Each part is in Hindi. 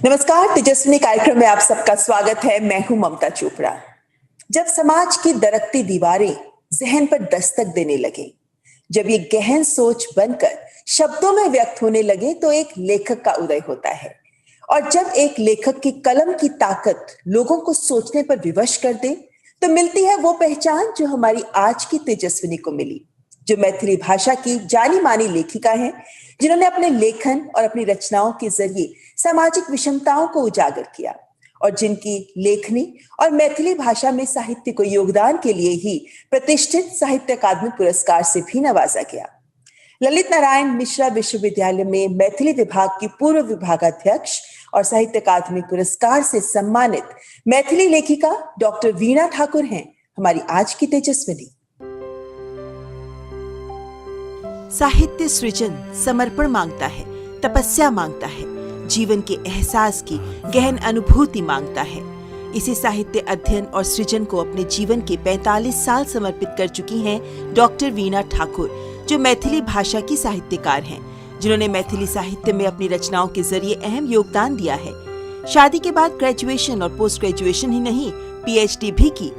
नमस्कार, तेजस्विनी कार्यक्रम में आप सबका स्वागत है। मैं हूं ममता चोपड़ा। जब समाज की दरकती दीवारें जहन पर दस्तक देने लगे, जब ये गहन सोच बनकर शब्दों में व्यक्त होने लगे, तो एक लेखक का उदय होता है। और जब एक लेखक की कलम की ताकत लोगों को सोचने पर विवश कर दे, तो मिलती है वो पहचान जो हमारी आज की तेजस्विनी को मिली, जो मैथिली भाषा की जानी मानी लेखिका है, जिन्होंने अपने लेखन और अपनी रचनाओं के जरिए सामाजिक विषमताओं को उजागर किया और जिनकी लेखनी और मैथिली भाषा में साहित्य को योगदान के लिए ही प्रतिष्ठित साहित्य अकादमी पुरस्कार से भी नवाजा गया। ललित नारायण मिश्रा विश्वविद्यालय में मैथिली विभाग की पूर्व विभागाध्यक्ष और साहित्य अकादमी पुरस्कार से सम्मानित मैथिली लेखिका डॉक्टर वीणा ठाकुर हैं हमारी आज की तेजस्विनी। साहित्य सृजन समर्पण मांगता है, तपस्या मांगता है, जीवन के एहसास की गहन अनुभूति मांगता है। इसी साहित्य अध्ययन और सृजन को अपने जीवन के 45 साल समर्पित कर चुकी हैं डॉक्टर वीणा ठाकुर, जो मैथिली भाषा की साहित्यकार हैं, जिन्होंने मैथिली साहित्य में अपनी रचनाओं के जरिए अहम योगदान दिया है। शादी के बाद ग्रेजुएशन और पोस्ट ग्रेजुएशन ही नहीं, PhD भी की।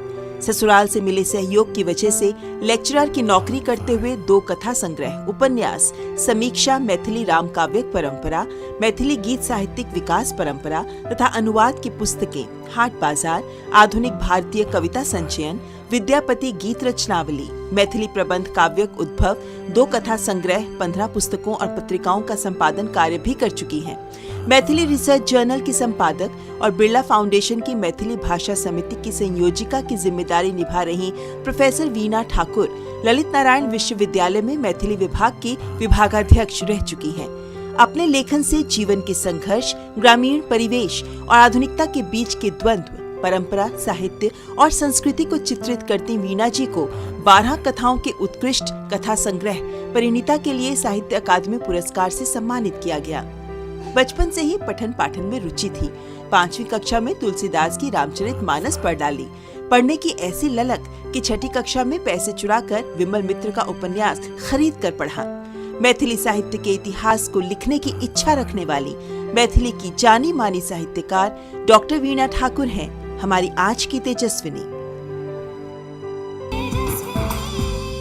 ससुराल से मिले सहयोग की वजह से लेक्चरर की नौकरी करते हुए 2 कथा संग्रह, उपन्यास, समीक्षा मैथिली राम काव्य परंपरा, मैथिली गीत साहित्यिक विकास परंपरा तथा अनुवाद की पुस्तकें हाट बाजार, आधुनिक भारतीय कविता संचयन, विद्यापति गीत रचनावली, मैथिली प्रबंध काव्य उद्भव, 2 कथा संग्रह, 15 पुस्तकों और पत्रिकाओं का संपादन कार्य भी कर चुकी हैं। मैथिली रिसर्च जर्नल की संपादक और बिरला फाउंडेशन की मैथिली भाषा समिति की संयोजिका की जिम्मेदारी निभा रही प्रोफेसर वीणा ठाकुर ललित नारायण विश्वविद्यालय में मैथिली विभाग की विभागाध्यक्ष रह चुकी हैं। अपने लेखन से जीवन के संघर्ष, ग्रामीण परिवेश और आधुनिकता के बीच के द्वंद्व, परंपरा, साहित्य और संस्कृति को चित्रित करती वीणा जी को 12 कथाओं के उत्कृष्ट कथा संग्रह परिणीता के लिए साहित्य अकादमी पुरस्कार से सम्मानित किया गया। बचपन से ही पठन पाठन में रुचि थी। 5वीं कक्षा में तुलसीदास की रामचरितमानस पढ़ डाली। पढ़ने की ऐसी ललक कि 6ठी कक्षा में पैसे चुराकर विमल मित्र का उपन्यास खरीद कर पढ़ा। मैथिली साहित्य के इतिहास को लिखने की इच्छा रखने वाली मैथिली की जानी मानी साहित्यकार डॉक्टर वीणा ठाकुर हैं हमारी आज की तेजस्विनी।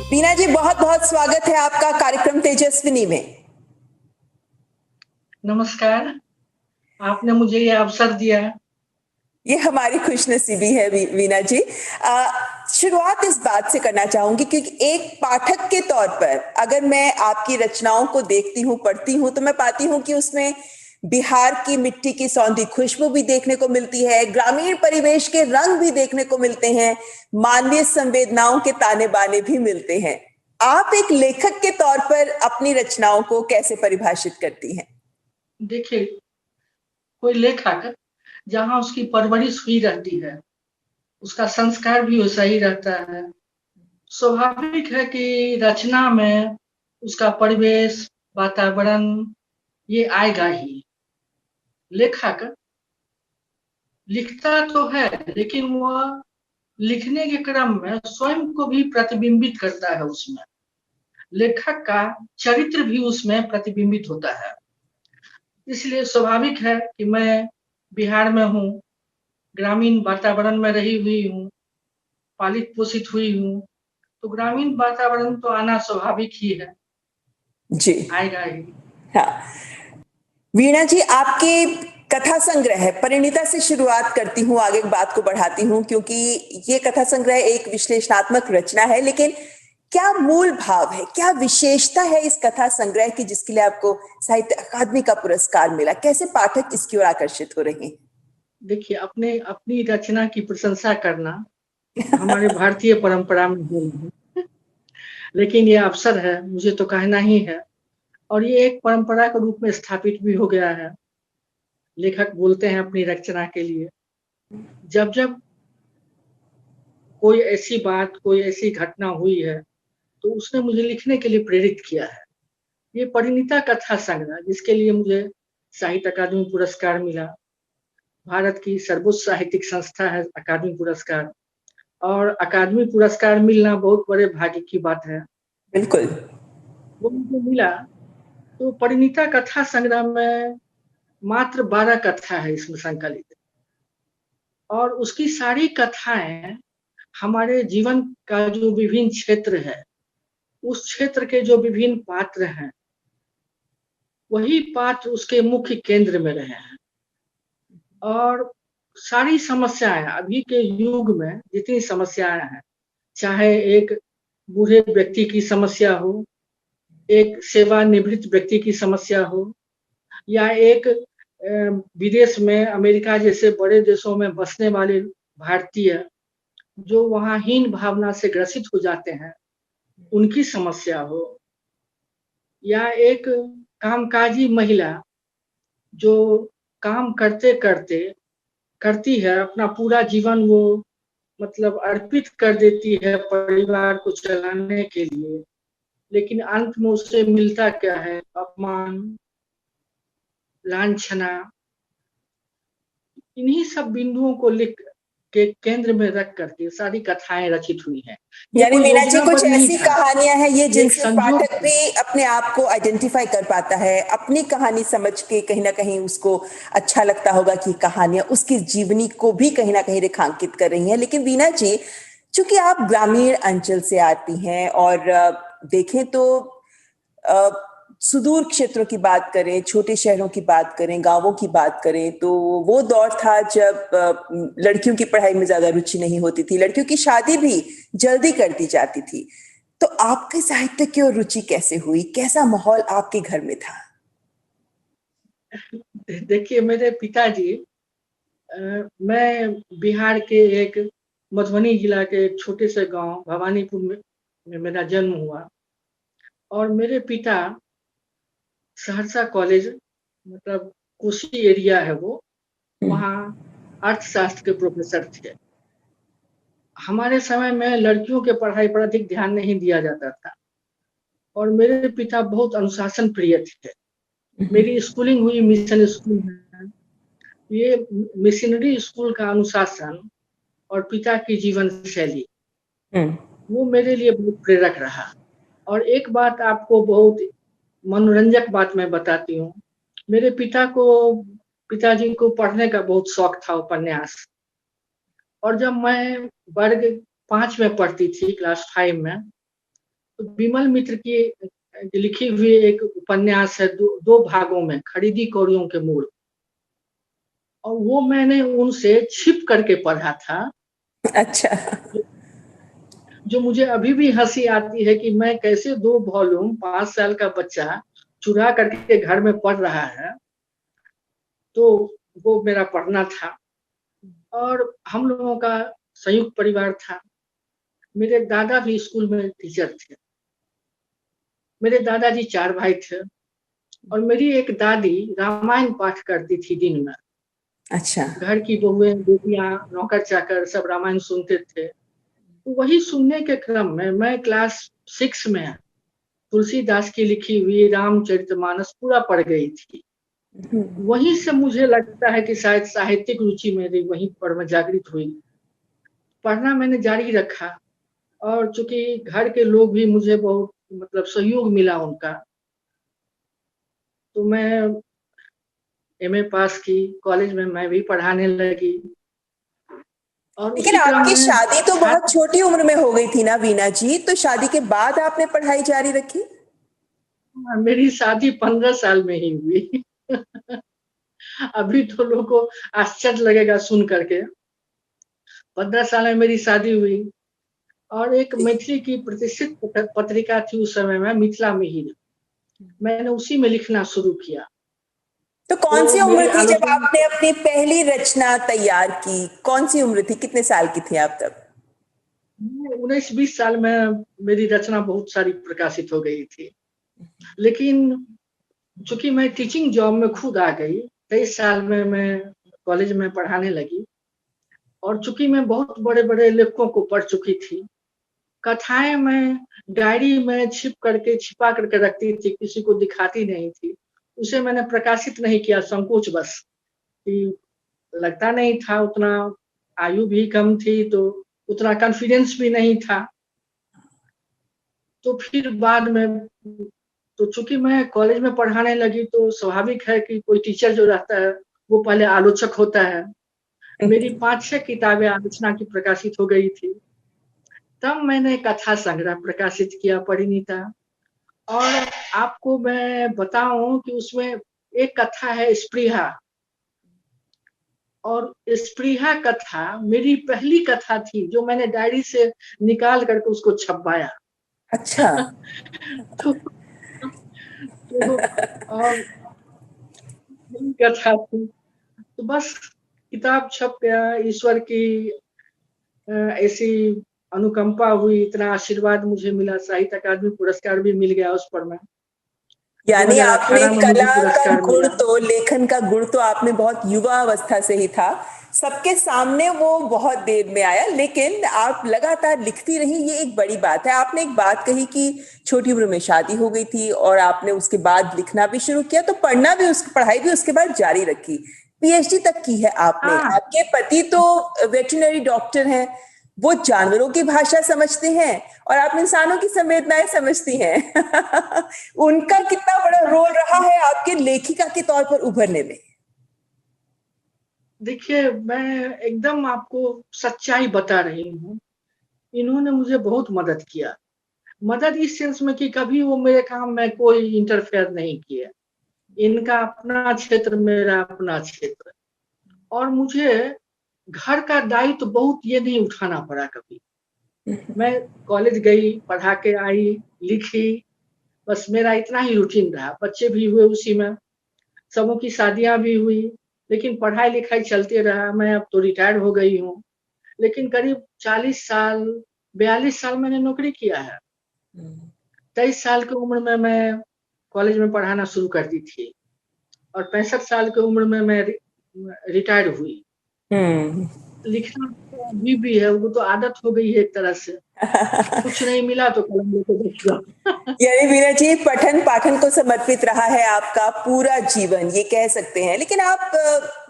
वीणा जी, बहुत बहुत स्वागत है आपका कार्यक्रम तेजस्विनी में। नमस्कार, आपने मुझे ये अवसर दिया। ये हमारी खुशनसीबी है वीणा जी। शुरुआत इस बात से करना चाहूंगी क्योंकि एक पाठक के तौर पर अगर मैं आपकी रचनाओं को देखती हूँ, पढ़ती हूँ, तो मैं पाती हूँ कि उसमें बिहार की मिट्टी की सौंधी खुशबू भी देखने को मिलती है, ग्रामीण परिवेश के रंग भी देखने को मिलते हैं, मानवीय संवेदनाओं के ताने बाने भी मिलते हैं। आप एक लेखक के तौर पर अपनी रचनाओं को कैसे परिभाषित करती हैं? देखिए, कोई लेखक जहाँ उसकी परवरिश हुई रहती है, उसका संस्कार भी वैसा ही रहता है। स्वाभाविक है कि रचना में उसका परिवेश, वातावरण ये आएगा ही। लेखक लिखता तो है, लेकिन वह लिखने के क्रम में स्वयं को भी प्रतिबिंबित करता है। उसमें लेखक का चरित्र भी उसमें प्रतिबिंबित होता है। इसलिए स्वाभाविक है कि मैं बिहार में हूँ, ग्रामीण वातावरण में रही हुई हूँ, पालित पोषित हुई हूँ, तो ग्रामीण वातावरण तो आना स्वाभाविक ही है जी, आएगा ही। हाँ, वीणा जी, आपके कथा संग्रह है परिणीता से शुरुआत करती हूँ, आगे बात को बढ़ाती हूँ क्योंकि ये कथा संग्रह एक विश्लेषणात्मक रचना है। लेकिन क्या मूल भाव है, क्या विशेषता है इस कथा संग्रह की जिसके लिए आपको साहित्य अकादमी का पुरस्कार मिला? कैसे पाठक इसकी ओर आकर्षित हो रहे हैं? देखिए, अपनी रचना की प्रशंसा करना हमारे भारतीय परंपरा में है, लेकिन ये अवसर है, मुझे तो कहना ही है, और ये एक परंपरा के रूप में स्थापित भी हो गया है। लेखक बोलते हैं अपनी रचना के लिए, जब जब कोई ऐसी बात, कोई ऐसी घटना हुई है, तो उसने मुझे लिखने के लिए प्रेरित किया है। ये परिणीता कथा संग्रह, जिसके लिए मुझे साहित्य अकादमी पुरस्कार मिला, भारत की सर्वोच्च साहित्यिक संस्था है अकादमी पुरस्कार, और अकादमी पुरस्कार मिलना बहुत बड़े भाग्य की बात है। बिल्कुल। वो मुझे मिला तो परिणीता कथा संग्रह में मात्र 12 कथा है इसमें संकलित, और उसकी सारी कथाएं हमारे जीवन का जो विभिन्न क्षेत्र है, उस क्षेत्र के जो विभिन्न पात्र हैं, वही पात्र उसके मुख्य केंद्र में रहे हैं। और सारी समस्याएं अभी के युग में जितनी समस्याएं हैं, चाहे एक बूढ़े व्यक्ति की समस्या हो, एक सेवानिवृत्त व्यक्ति की समस्या हो, या एक विदेश में अमेरिका जैसे बड़े देशों में बसने वाले भारतीय जो वहाँ हीन भावना से ग्रसित हो जाते हैं, उनकी समस्या हो, या एक कामकाजी महिला जो काम करते करते करती है, अपना पूरा जीवन वो मतलब अर्पित कर देती है परिवार को चलाने के लिए, लेकिन अंत में उससे मिलता क्या है? अपमान, लांछना। इन्हीं सब बिंदुओं को लिख के केंद्र में रख करके सारी कथाएं रचित हुई हैं। यानी मीना जी कुछ नहीं ऐसी था, कहानियां हैं ये एक जिनसे संयोग पाठक भी अपने आप को आइडेंटिफाई कर पाता है, अपनी कहानी समझ के कहीं ना कहीं उसको अच्छा लगता होगा कि कहानियां उसकी जीवनी को भी कहीं ना कहीं रेखांकित कर रही हैं। लेकिन वीना जी, चूंकि आप ग्रामीण अंचल से आती हैं और देखें तो सुदूर क्षेत्रों की बात करें, छोटे शहरों की बात करें, गांवों की बात करें, तो वो दौर था जब लड़कियों की पढ़ाई में ज्यादा रुचि नहीं होती थी, लड़कियों की शादी भी जल्दी कर दी जाती थी। तो आपके साहित्य की ओर रुचि कैसे हुई? कैसा माहौल आपके घर में था? देखिए, मेरे पिताजी, मैं बिहार के एक मधुबनी जिला के एक छोटे से गांव भवानीपुर में मेरा जन्म हुआ, और मेरे पिता सहरसा कॉलेज, मतलब कोसी एरिया है वो, वहाँ अर्थशास्त्र के प्रोफेसर थे। हमारे समय में लड़कियों के पढ़ाई पर अधिक ध्यान नहीं दिया जाता था, और मेरे पिता बहुत अनुशासन प्रिय थे। मेरी स्कूलिंग हुई मिशन स्कूल में। ये मिशनरी स्कूल का अनुशासन और पिता की जीवन शैली, वो मेरे लिए बहुत प्रेरक रहा। और एक बात आपको बहुत मनोरंजक बात मैं बताती हूँ। मेरे पिताजी को पढ़ने का बहुत शौक था, उपन्यास। और जब मैं वर्ग 5 में पढ़ती थी, क्लास 5 में, तो विमल मित्र की लिखी हुई एक उपन्यास है, दो भागों में, खरीदी कौड़ियों के मूल, और वो मैंने उनसे छिप करके पढ़ा था। अच्छा। जो मुझे अभी भी हंसी आती है कि मैं कैसे 2 वॉल्यूम 5 साल का बच्चा चुरा करके घर में पढ़ रहा है। तो वो मेरा पढ़ना था। और हम लोगों का संयुक्त परिवार था। मेरे दादा भी स्कूल में टीचर थे। मेरे दादाजी 4 भाई थे, और मेरी एक दादी रामायण पाठ करती थी दिन में। अच्छा। घर की बहुएं, बेटियां, नौकर चाकर सब रामायण सुनते थे। तो वही सुनने के क्रम में मैं क्लास 6 में तुलसीदास की लिखी हुई रामचरितमानस पूरा पढ़ गई थी। वहीं से मुझे लगता है कि शायद साहित्यिक रुचि मेरी वहीं पर में जागृत हुई। पढ़ना मैंने जारी रखा, और चूंकि घर के लोग भी मुझे बहुत मतलब सहयोग मिला उनका, तो मैं एमए पास की, कॉलेज में मैं भी पढ़ाने लगी। और लेकिन उसी क्रम आपकी में शादी तो बहुत छोटी उम्र में हो गई थी ना वीना जी, तो शादी के बाद आपने पढ़ाई जारी रखी? मेरी शादी 15 साल में ही हुई। अभी तो लोगों को आश्चर्य लगेगा सुन करके। 15 साल में मेरी शादी हुई, और एक मैथिली की प्रतिष्ठित पत्रिका थी उस समय में, मिथिला मिहिर, मैंने उसी में लिखना शुरू किया। तो कौन सी उम्र मेरी थी जब आलोचना आपने अपनी पहली रचना तैयार की? कौन सी उम्र थी? कितने साल की थी आप तब? 19-20 साल में मेरी रचना बहुत सारी प्रकाशित हो गई थी। लेकिन चूंकि मैं टीचिंग जॉब में खुद आ गई, 23 साल में मैं कॉलेज में पढ़ाने लगी, और चूंकि मैं बहुत बड़े बड़े लेखकों को पढ़ चुकी थी, कथाएं मैं डायरी में छिपा करके रखती थी, किसी को दिखाती नहीं थी। उसे मैंने प्रकाशित नहीं किया, संकोच बस, कि लगता नहीं था उतना, आयु भी कम थी, तो उतना कॉन्फिडेंस भी नहीं था। तो फिर बाद में तो चूंकि मैं कॉलेज में पढ़ाने लगी तो स्वाभाविक है कि कोई टीचर जो रहता है वो पहले आलोचक होता है। मेरी 5-6 किताबें आलोचना की प्रकाशित हो गई थी। तब मैंने कथा संग्रह प्रकाशित किया परिणीता। और आपको मैं बताऊं कि उसमें एक कथा है स्पृहा, और स्पृहा कथा मेरी पहली कथा थी जो मैंने डायरी से निकाल करके उसको छपवाया। अच्छा। तो, तो और यही कथा थी। तो बस किताब छप गया, ईश्वर की ऐसी अनुकंपा हुई, इतना आशीर्वाद मुझे मिला, साहित्य अकादमी पुरस्कार भी मिल गया उस पर। मैं यानी आपने 2018 में मुझे कला का पुरस्कार गुण मिला। तो, लेखन का गुण तो आपने बहुत युवा अवस्था से ही था, सबके सामने वो बहुत देर में आया, लेकिन आप लगातार लिखती रही, ये एक बड़ी बात है। आपने एक बात कही कि छोटी उम्र में शादी हो गई थी और आपने उसके बाद लिखना भी शुरू किया, तो पढ़ाई भी उसके बाद जारी रखी, पीएचडी तक की है आपने। हाँ, आपके पति तो वेटरनरी डॉक्टर हैं, वो जानवरों की भाषा समझते हैं और आप इंसानों की संवेदनाएं समझती हैं। उनका कितना बड़ा रोल रहा है आपके लेखिका के तौर पर उभरने में? देखिए मैं एकदम आपको सच्चाई बता रही हूँ। इन्होंने मुझे बहुत मदद किया। मदद इस सेंस में कि कभी वो मेरे काम में कोई इंटरफेयर नहीं किया। इनका अपना क्षेत्र, मेरा अपना क्षेत्र। और मुझे घर का दायित्व तो बहुत ये नहीं उठाना पड़ा कभी। मैं कॉलेज गई, पढ़ा के आई, लिखी, बस मेरा इतना ही रूटीन रहा। बच्चे भी हुए उसी में, सबों की शादियां भी हुई, लेकिन पढ़ाई लिखाई चलते रहा। मैं अब तो रिटायर हो गई हूँ, लेकिन करीब 40 साल 42 साल मैंने नौकरी किया है। 23 साल की उम्र में मैं कॉलेज में पढ़ाना शुरू कर दी थी और 65 साल की उम्र में मैं रिटायर हुई। हम्म। लिखना तो अभी भी है, वो तो आदत हो गई है एक तरह से। कुछ नहीं मिला तो कलम लेके बैठ जाओ। यानी वीना जी, पठन पाठन को समर्पित रहा है आपका पूरा जीवन, ये कह सकते हैं। लेकिन आप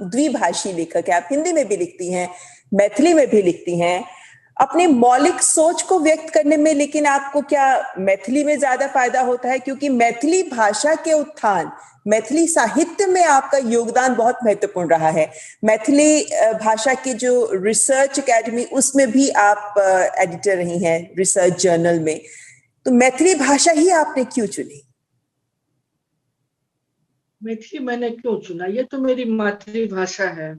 द्विभाषी लेखक हैं, आप हिंदी में भी लिखती हैं, मैथिली में भी लिखती हैं, अपनी मौलिक सोच को व्यक्त करने में। लेकिन आपको क्या मैथिली में ज्यादा फायदा होता है? क्योंकि मैथिली भाषा के उत्थान, मैथिली साहित्य में आपका योगदान बहुत महत्वपूर्ण रहा है। मैथिली भाषा की जो रिसर्च एकेडमी, उसमें भी आप एडिटर रही हैं, रिसर्च जर्नल में। तो मैथिली भाषा ही आपने क्यों चुनी? मैथिली मैंने क्यों चुना? ये तो मेरी मातृभाषा है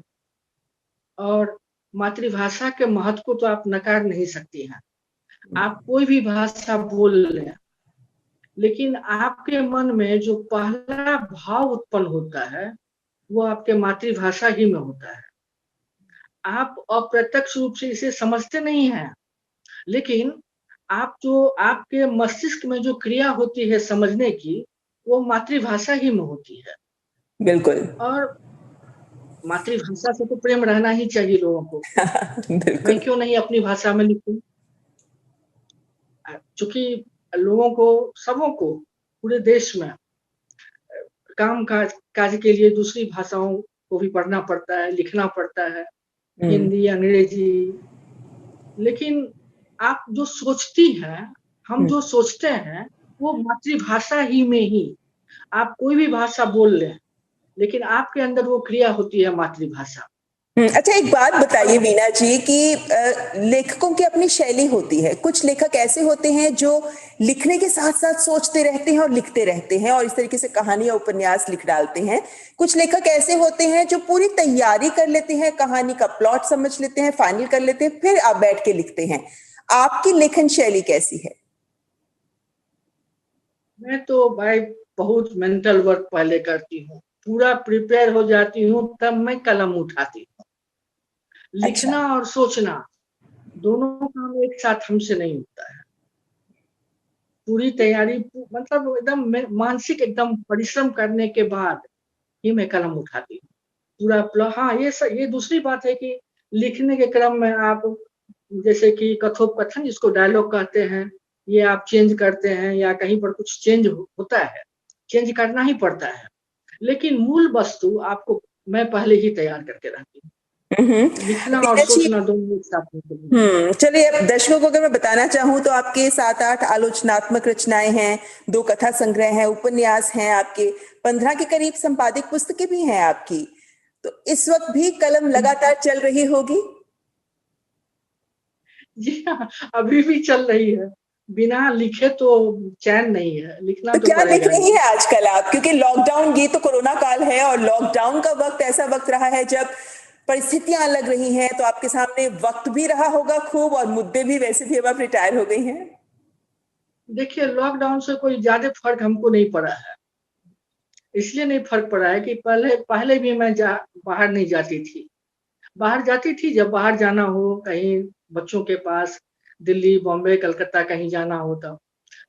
और मातृभाषा के महत्व को तो आप नकार नहीं सकती हैं। आप कोई भी भाषा बोल लें, लेकिन आपके मन में जो पहला भाव उत्पन्न होता है वो आपके मातृभाषा ही में होता है। आप अप्रत्यक्ष रूप से इसे समझते नहीं हैं, लेकिन आप जो आपके मस्तिष्क में जो क्रिया होती है समझने की, वो मातृभाषा ही में होती है। बिल्कुल। और मातृभाषा से तो प्रेम रहना ही चाहिए लोगों को। मैं बिल्कुल। क्यों नहीं अपनी भाषा में लिखूं? चूंकि लोगों को, सबों को, पूरे देश में काम काज के लिए दूसरी भाषाओं को भी पढ़ना पड़ता है, लिखना पड़ता है, हिंदी, अंग्रेजी। लेकिन आप जो सोचती हैं, हम जो सोचते हैं, वो मातृभाषा ही में ही। आप कोई भी भाषा बोल लें, लेकिन आपके अंदर वो क्रिया होती है मातृभाषा। अच्छा, एक बात बताइए वीना जी कि लेखकों की अपनी शैली होती है। कुछ लेखक ऐसे होते हैं जो लिखने के साथ साथ सोचते रहते हैं और लिखते रहते हैं और इस तरीके से कहानी या उपन्यास लिख डालते हैं। कुछ लेखक ऐसे होते हैं जो पूरी तैयारी कर लेते हैं, कहानी का प्लॉट समझ लेते हैं, फाइनल कर लेते हैं, फिर आप बैठ के लिखते हैं। आपकी लेखन शैली कैसी है? मैं तो भाई बहुत मेंटल वर्क पहले करती हूँ, पूरा प्रिपेयर हो जाती हूँ, तब मैं कलम उठाती हूँ। अच्छा। लिखना और सोचना दोनों काम एक साथ हमसे नहीं होता है। पूरी तैयारी, मतलब एकदम मानसिक एकदम परिश्रम करने के बाद ही मैं कलम उठाती हूँ। पूरा हाँ, ये दूसरी बात है कि लिखने के क्रम में आप, जैसे कि कथोपकथन जिसको डायलॉग कहते हैं, ये आप चेंज करते हैं या कहीं पर कुछ चेंज होता है, चेंज करना ही पड़ता है। लेकिन मूल वस्तु आपको मैं पहले ही तैयार करके रखती हूँ। लिखना और वीना जी, सोचना दोनों एक साथ होते हैं। चलिए अब दर्शकों को अगर मैं बताना चाहूँ तो आपके 7-8 आलोचनात्मक रचनाएं हैं, 2 कथा संग्रह हैं, उपन्यास हैं आपके, 15 के करीब संपादित पुस्तकें भी हैं आपकी। तो इस वक्त भी कलम लगातार चल रही होगी? जी हाँ, अभी भी चल रही है। बिना लिखे तो चैन नहीं है, लिखना तो तो क्या लिख पड़ेगा रही ही। है आजकल आप? क्योंकि लॉकडाउन, ये तो कोरोना काल है और लॉकडाउन का वक्त ऐसा वक्त रहा है जब परिस्थितियां लग रही हैं, तो आपके सामने वक्त भी रहा होगा खूब और मुद्दे भी। वैसे भी अब आप रिटायर हो गई हैं। देखिए, लॉकडाउन से कोई ज़्यादा फ़र्क हमको नहीं पड़ा है। इसलिए नहीं फ़र्क पड़ा है कि पहले पहले भी मैं बाहर नहीं जाती थी। बाहर जाती थी जब बाहर जाना हो, कहीं बच्चों के पास, दिल्ली, बॉम्बे, कलकत्ता कहीं जाना हो तब।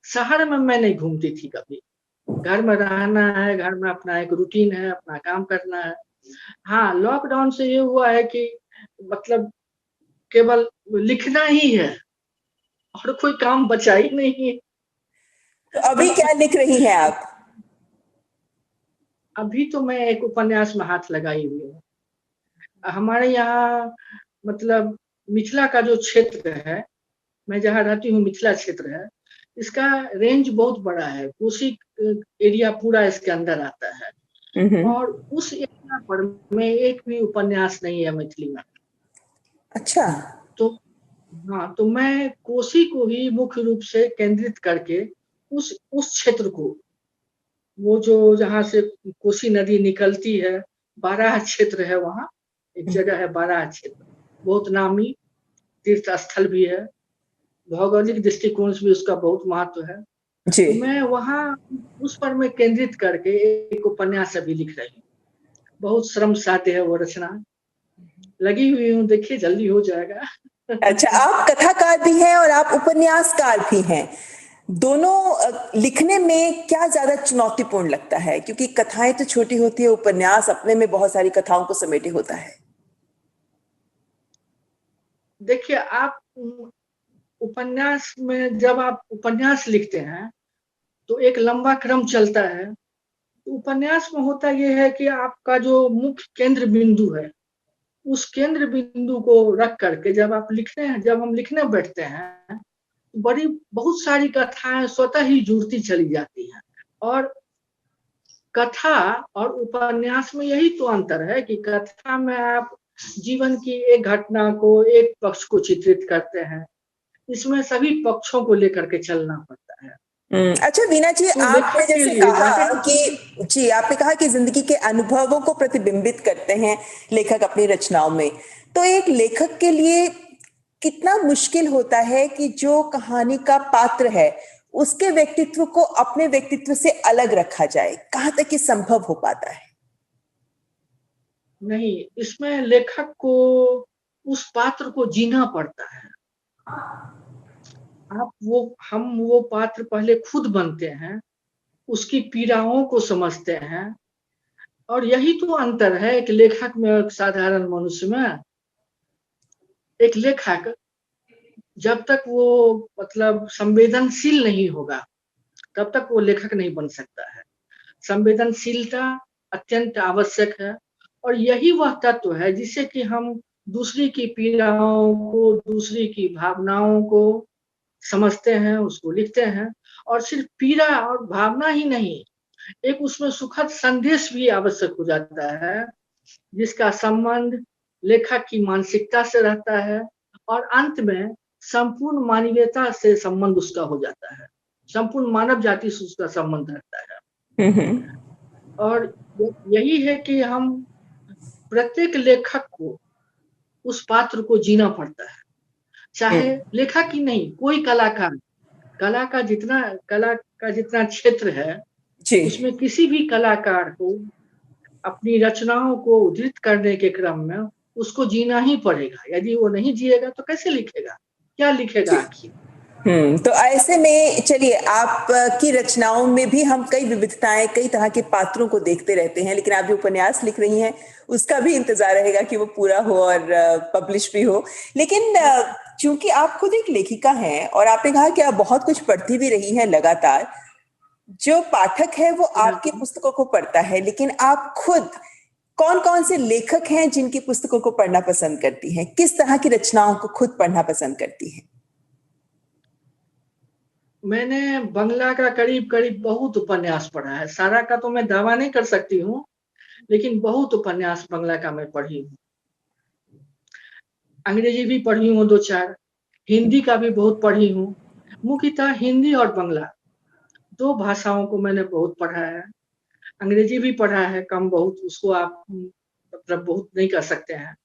शहर में मैं नहीं घूमती थी कभी। घर में रहना है, घर में अपना एक रूटीन है, अपना काम करना है। हाँ, लॉकडाउन से ये हुआ है कि मतलब केवल लिखना ही है और कोई काम बचा ही नहीं। तो अभी क्या लिख रही हैं आप? अभी तो मैं एक उपन्यास में हाथ लगाई हुई हूँ। हमारे यहाँ मतलब मिथिला का जो क्षेत्र है, मैं जहाँ रहती हूँ मिथिला क्षेत्र है, इसका रेंज बहुत बड़ा है। कोसी एरिया पूरा इसके अंदर आता है हम्म। और उस एरिया पर में एक भी उपन्यास नहीं है मैथिली में। अच्छा। तो हाँ, तो मैं कोसी को ही मुख्य रूप से केंद्रित करके उस क्षेत्र को, वो जो जहाँ से कोसी नदी निकलती है, बाराह क्षेत्र है वहाँ, एक जगह है बाराह क्षेत्र, बहुत नामी तीर्थ स्थल भी है, भौगोलिक दृष्टिकोण से भी उसका बहुत महत्व है। जी। तो मैं वहाँ उस पर मैं केंद्रित करके एक उपन्यास अभी लिख रही हूँ। बहुत श्रम साध्य है वो रचना, लगी हुई हूँ, देखिए जल्दी हो जाएगा। अच्छा, आप कथाकार भी हैं और आप उपन्यासकार भी हैं। दोनों लिखने में क्या ज्यादा चुनौतीपूर्ण लगता है? क्योंकि कथाएं तो छोटी होती है, उपन्यास अपने में बहुत सारी कथाओं को समेटे होता है। देखिए, आप उपन्यास में जब आप उपन्यास लिखते हैं, तो एक लंबा क्रम चलता है। तो उपन्यास में होता ये है कि आपका जो मुख्य केंद्र बिंदु है, उस केंद्र बिंदु को रख करके जब हम लिखने बैठते हैं, बड़ी बहुत सारी कथाएं स्वतः ही जुड़ती चली जाती हैं। और कथा और उपन्यास में यही तो अंतर है कि कथा में आप जीवन की एक घटना को, एक पक्ष को चित्रित करते हैं। इसमें सभी पक्षों को लेकर के चलना पड़ता है। अच्छा वीना जी, तो आपने लेखक के जैसे लिए कहा नाटक कि जी, आपने कहा कि जिंदगी के अनुभवों को प्रतिबिंबित करते हैं लेखक अपनी रचनाओं में। तो एक लेखक के लिए कितना मुश्किल होता है कि जो कहानी का पात्र है उसके व्यक्तित्व को अपने व्यक्तित्व से अलग रखा जाए? कहाँ तक ये संभव हो पाता है? नहीं, इसमें लेखक को उस पात्र को जीना पड़ता है। हम वो पात्र पहले खुद बनते हैं, उसकी पीड़ाओं को समझते हैं। और यही तो अंतर है एक लेखक में और एक साधारण मनुष्य में। एक लेखक जब तक वो मतलब संवेदनशील नहीं होगा, तब तक वो लेखक नहीं बन सकता है। संवेदनशीलता अत्यंत आवश्यक है और यही वह तत्व है जिससे कि हम दूसरी की पीड़ाओं को, दूसरी की भावनाओं को समझते हैं, उसको लिखते हैं। और सिर्फ पीड़ा और भावना ही नहीं, एक उसमें सुखद संदेश भी आवश्यक हो जाता है, जिसका संबंध लेखक की मानसिकता से रहता है और अंत में संपूर्ण मानवीयता से संबंध उसका हो जाता है। संपूर्ण मानव जाति से उसका संबंध रहता है। हम्म। और यही है कि हम प्रत्येक लेखक को उस पात्र को जीना पड़ता है। चाहे लेखक ही नहीं, कोई कलाकार, कला का जितना क्षेत्र है, जी। उसमें किसी भी कलाकार को अपनी रचनाओं को उद्धृत करने के क्रम में उसको जीना ही पड़ेगा। यदि वो नहीं जिएगा तो कैसे लिखेगा? क्या लिखेगा आखिर? तो ऐसे में चलिए, आप की रचनाओं में भी हम कई विविधताएं, कई तरह के पात्रों को देखते रहते हैं, लेकिन आप जो उपन्यास लिख रही हैं उसका भी इंतजार रहेगा कि वो पूरा हो और पब्लिश भी हो। लेकिन चूंकि आप खुद एक लेखिका हैं और आपने कहा कि आप बहुत कुछ पढ़ती भी रही हैं लगातार, जो पाठक है वो आपकी पुस्तकों को पढ़ता है, लेकिन आप खुद कौन कौन से लेखक हैं जिनकी पुस्तकों को पढ़ना पसंद करती हैं? किस तरह की रचनाओं को खुद पढ़ना पसंद करती हैं? मैंने बंगला का करीब करीब बहुत उपन्यास पढ़ा है। सारा का तो मैं दावा नहीं कर सकती हूँ, लेकिन बहुत उपन्यास बंगला का मैं पढ़ी हूँ। अंग्रेजी भी पढ़ी हूँ 2-4, हिंदी का भी बहुत पढ़ी हूँ। मुख्यतः हिंदी और बंगला 2 भाषाओं को मैंने बहुत पढ़ा है। अंग्रेजी भी पढ़ा है कम बहुत, उसको आप मतलब बहुत नहीं कह सकते हैं।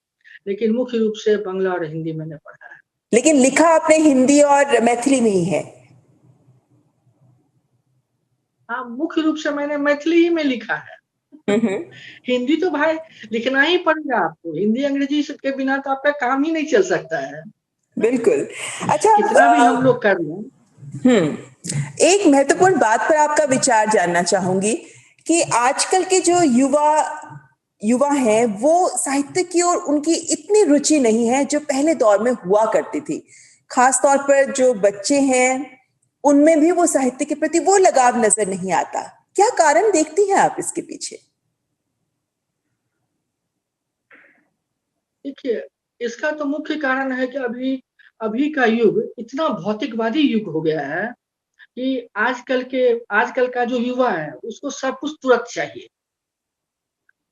लेकिन मुख्य रूप से बंगला और हिंदी मैंने पढ़ा है। लेकिन लिखा आपने हिंदी और मैथिली में ही है। हाँ, मुख्य रूप से मैंने मैथिली ही में लिखा है। हम्म। हिंदी तो भाई लिखना ही पड़ेगा आपको। हिंदी अंग्रेजी के बिना तो आपका काम ही नहीं चल सकता है। बिल्कुल। अच्छा, कितना भी हम लोग कर लें। एक महत्वपूर्ण बात पर आपका विचार जानना चाहूंगी कि आजकल के जो युवा युवा हैं वो साहित्य की ओर उनकी इतनी रुचि नहीं है जो पहले दौर में हुआ करती थी। खास तौर पर जो बच्चे हैं उनमें भी वो साहित्य के प्रति वो लगाव नजर नहीं आता। क्या कारण देखती हैं आप इसके पीछे? देखिए, इसका तो मुख्य कारण है कि अभी अभी का युग इतना भौतिकवादी युग हो गया है कि आजकल का जो युवा है उसको सब कुछ तुरंत चाहिए।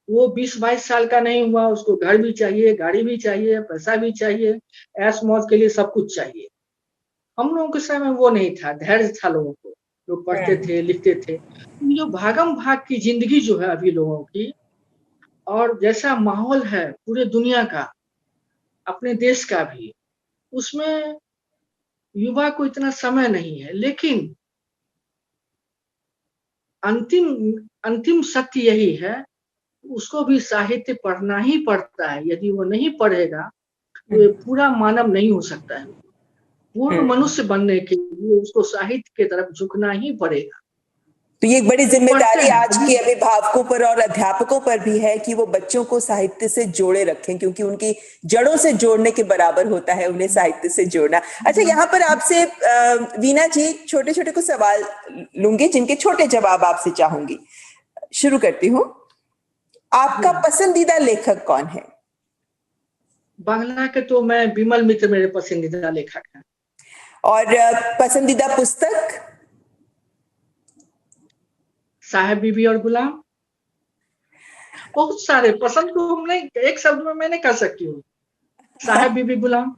वो 20-22 साल का नहीं हुआ, उसको घर भी चाहिए, गाड़ी भी चाहिए, पैसा भी चाहिए, ऐश-मौज के लिए सब कुछ चाहिए। हम लोगों के समय में वो नहीं था, धैर्य था लोगों को, लोग पढ़ते थे, लिखते थे। ये जो भागम-भाग की ज़िंदगी जो है अभी लोगों की और जैसा माहौल है पूरे दुनिया का, अपने देश का भी, उसमें युवा को इतना समय नहीं है। लेकिन अंतिम अंतिम सत्य यही है, उसको भी साहित्य पढ़ना ही पड़ता है। यदि वो नहीं पढ़ेगा, तो ये पूरा मानव नहीं हो सकता है। पूर्ण मनुष्य बनने के लिए उसको साहित्य की तरफ झुकना ही पड़ेगा। तो ये एक बड़ी वो पढ़ते जिम्मेदारी हैं आज अभी के अभिभावकों पर और अध्यापकों पर भी है कि वो बच्चों को साहित्य से जोड़े रखें, क्योंकि उनकी जड़ों से जोड़ने के बराबर होता है उन्हें साहित्य से जोड़ना। अच्छा, यहाँ पर आपसे वीना जी छोटे छोटे कुछ सवाल लूंगी जिनके छोटे जवाब आपसे चाहूंगी। शुरू करती हूँ। आपका पसंदीदा लेखक कौन है? बांग्ला के तो मैं विमल मित्र मेरे पसंदीदा लेखक हैं। और पसंदीदा पुस्तक? साहेब बीबी और गुलाम। बहुत सारे पसंद को हम नहीं एक शब्द में मैं नहीं कह सकती हूँ। साहेब बीबी गुलाम।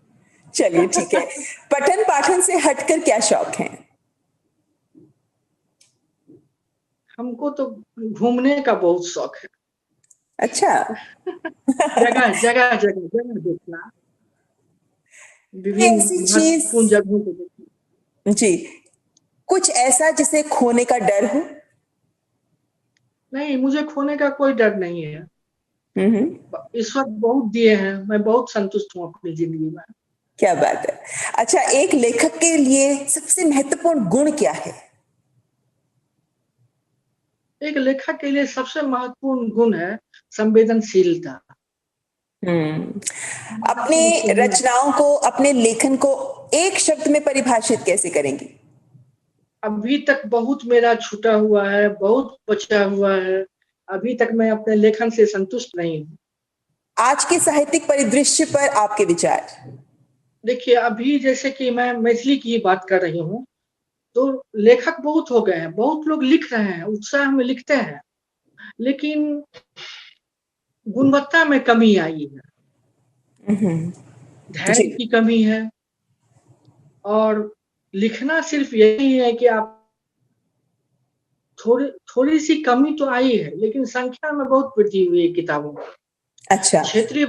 चलिए ठीक है। पठन पाठन से हटकर क्या शौक है? हमको तो घूमने का बहुत शौक है। अच्छा। जगह जगह जगह जगह देखना, कोई विभिन्न ऐसी चीज महत्वपूर्ण जगहों को देखना। जी, कुछ ऐसा जिसे खोने का डर हो? नहीं, मुझे खोने का कोई डर नहीं है। हम्म। ईश्वर बहुत दिए हैं, मैं बहुत संतुष्ट हूँ अपनी जिंदगी में। क्या बात है। अच्छा, एक लेखक के लिए सबसे महत्वपूर्ण गुण क्या है? एक लेखक के लिए सबसे महत्वपूर्ण गुण है संवेदनशीलता। अपनी रचनाओं को, अपने लेखन को एक शब्द में परिभाषित कैसे करेंगी? अभी तक बहुत मेरा छूटा हुआ है, बहुत बचा हुआ है। अभी तक मैं अपने लेखन से संतुष्ट नहीं हूँ। आज के साहित्यिक परिदृश्य पर आपके विचार? देखिए, अभी जैसे कि मैं मैथिली की बात कर रही हूँ, तो लेखक बहुत हो गए हैं, बहुत लोग लिख रहे हैं, उत्साह में लिखते हैं, लेकिन गुणवत्ता में कमी आई है। जी। धैर्य की कमी है और लिखना सिर्फ यही है कि आप थोड़ी-सी कमी तो आई है, लेकिन संख्या में बहुत वृद्धि हुई है किताबों की। अच्छा। क्षेत्रीय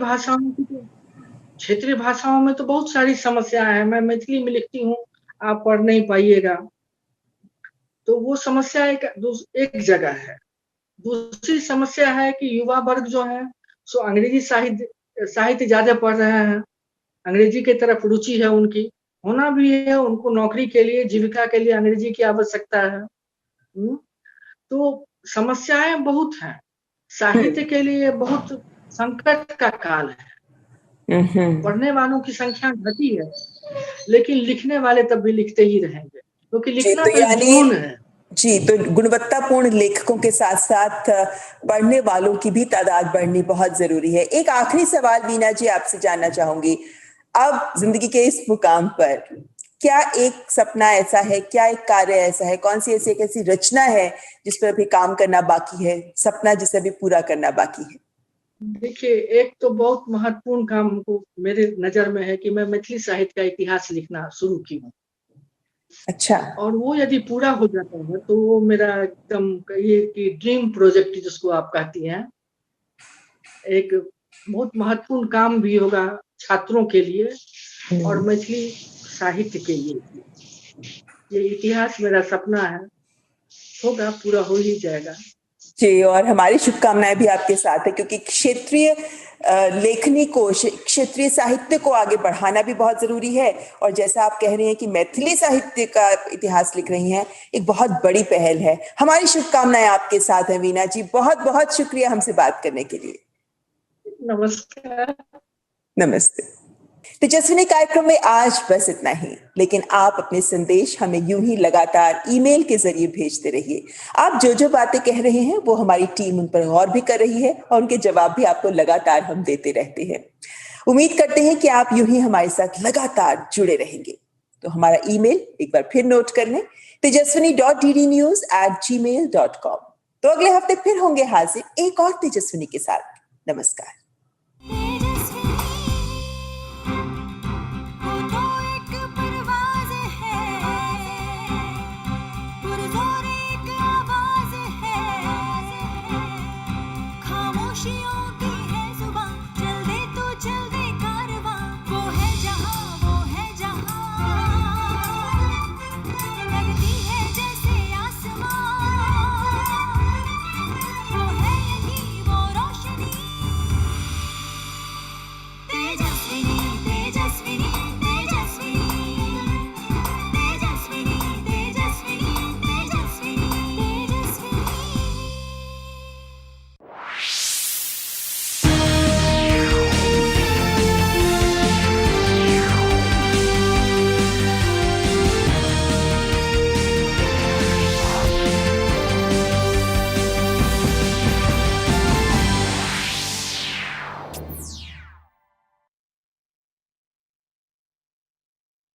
भाषाओं में तो बहुत सारी समस्याएँ हैं। मैं मैथिली में लिखती हूँ, आप पढ़ नहीं पाइएगा। तो वो समस्या एक जगह है। दूसरी समस्या है कि युवा वर्ग जो है, सो अंग्रेजी साहित्य ज़्यादा पढ़ रहे हैं। अंग्रेजी की तरफ रुचि है उनकी। होना भी है, उनको नौकरी के लिए, जीविका के लिए अंग्रेजी की आवश्यकता है। हुँ? तो समस्याएँ बहुत हैं। साहित्य के लिए बहुत संकट का काल है। पढ़ने वालों की संख्या घटी है, लेकिन लिखने वाले तब भी लिखते ही रहेंगे, क्योंकि जी, लिखना तो तो एक यानी जुनून है। जी, तो गुणवत्तापूर्ण लेखकों के साथ साथ पढ़ने वालों की भी तादाद बढ़नी बहुत जरूरी है। एक आखिरी सवाल वीना जी आपसे जानना चाहूंगी, अब जिंदगी के इस मुकाम पर क्या एक सपना ऐसा है, क्या एक कार्य ऐसा है, कौन सी ऐसी एक ऐसी रचना है जिस पर अभी काम करना बाकी है, सपना जिसे अभी पूरा करना बाकी है? देखिए, एक तो बहुत महत्वपूर्ण काम हमको मेरे नज़र में है कि मैं मैथिली साहित्य का इतिहास लिखना शुरू की हूँ। अच्छा। और वो यदि पूरा हो जाता है तो वो मेरा एकदम कहिए कि ड्रीम प्रोजेक्ट जिसको आप कहती हैं, एक बहुत महत्वपूर्ण काम भी होगा छात्रों के लिए और मैथिली साहित्य के लिए भी। ये इतिहास मेरा सपना है, होगा, पूरा हो ही जाएगा। जी, और हमारी शुभकामनाएं भी आपके साथ है, क्योंकि क्षेत्रीय लेखनी को, क्षेत्रीय साहित्य को आगे बढ़ाना भी बहुत जरूरी है। और जैसा आप कह रहे हैं कि मैथिली साहित्य का इतिहास लिख रही हैं, एक बहुत बड़ी पहल है। हमारी शुभकामनाएं आपके साथ हैं वीना जी, बहुत बहुत शुक्रिया हमसे बात करने के लिए। नमस्कार। नमस्ते। तेजस्विनी कार्यक्रम में आज बस इतना ही, लेकिन आप अपने संदेश हमें यूं ही लगातार ईमेल के जरिए भेजते रहिए। आप जो जो बातें कह रहे हैं वो हमारी टीम उन पर गौर भी कर रही है और उनके जवाब भी आपको लगातार हम देते रहते हैं। उम्मीद करते हैं कि आप यूं ही हमारे साथ लगातार जुड़े रहेंगे। तो हमारा ईमेल एक बार फिर नोट कर लें, tejaswini.ddnews@gmail.com। तो अगले हफ्ते फिर होंगे हाजिर एक और तेजस्विनी के साथ। नमस्कार।